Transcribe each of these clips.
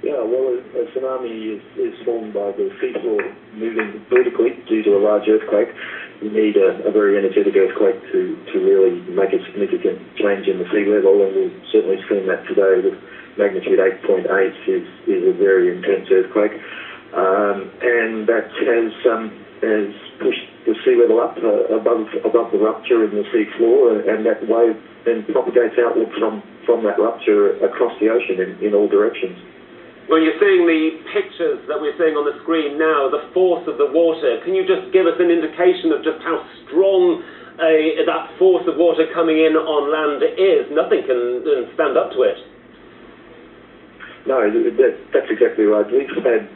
Yeah, well, a tsunami is formed by the seafloor moving vertically due to a large earthquake. You need a very energetic earthquake to really make a significant change in the sea level, and we've certainly seen that today with magnitude 8.8 is a very intense earthquake. And that has pushed the sea level up above the rupture in the sea floor, and that wave then propagates outward from that rupture across the ocean in all directions. When you're seeing the pictures that we're seeing on the screen now, the force of the water, can you just give us an indication of just how strong that force of water coming in on land is? Nothing can stand up to it. No, that's exactly right. We've had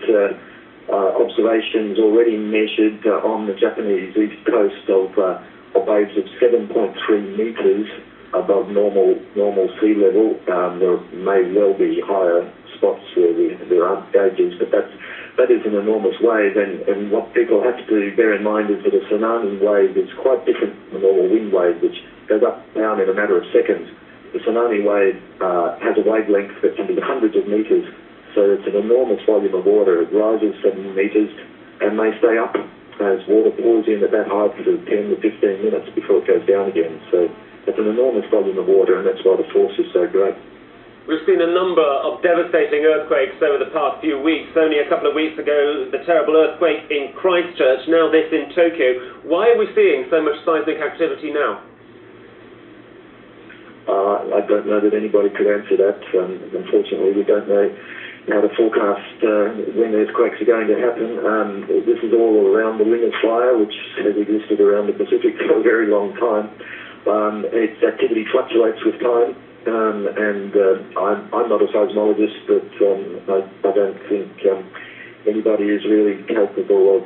observations already measured on the Japanese east coast of waves of 7.3 metres above normal sea level. There may well be higher spots where there aren't gauges, but that is an enormous wave, and what people have to bear in mind is that a tsunami wave is quite different from a normal wind wave, which goes up and down in a matter of seconds. The tsunami wave has a wavelength that can be hundreds of metres, so it's an enormous volume of water. It rises 7 metres and may stay up as water pours in at that height for 10 to 15 minutes before it goes down again. So it's an enormous volume of water, and that's why the force is so great. We've seen a number of devastating earthquakes over the past few weeks. Only a couple of weeks ago, the terrible earthquake in Christchurch, now this in Tokyo. Why are we seeing so much seismic activity now? I don't know that anybody could answer that. Unfortunately, we don't know how to forecast when earthquakes are going to happen. This is all around the Ring of Fire, which has existed around the Pacific for a very long time. Its activity fluctuates with time. I'm not a seismologist, but I don't think anybody is really capable of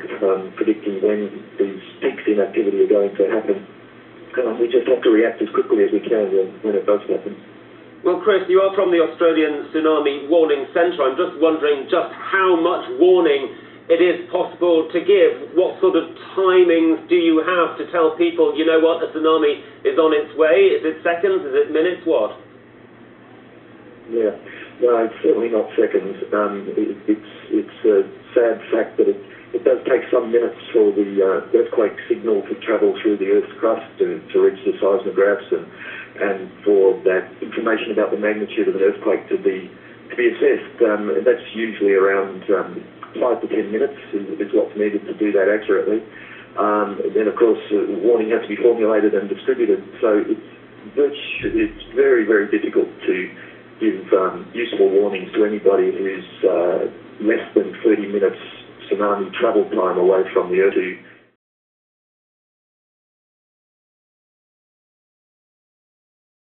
predicting when these peaks in activity are going to happen. We just have to react as quickly as we can when it does happen. Well, Chris, you are from the Australian Tsunami Warning Centre. I'm just wondering just how much warning it is possible to give. What sort of timings do you have to tell people, you know what, a tsunami is on its way? Is it seconds? Is it minutes? What? Yeah, no, it's certainly not seconds. It's a sad fact that it does take some minutes for the earthquake signal to travel through the Earth's crust to reach the seismographs and for that information about the magnitude of an earthquake to be assessed. That's usually around 5 to 10 minutes is what's needed to do that accurately. Then, of course, warning has to be formulated and distributed. So it's very, very difficult to give useful warnings to anybody who's less than 30 minutes tsunami travel time away from the Earth to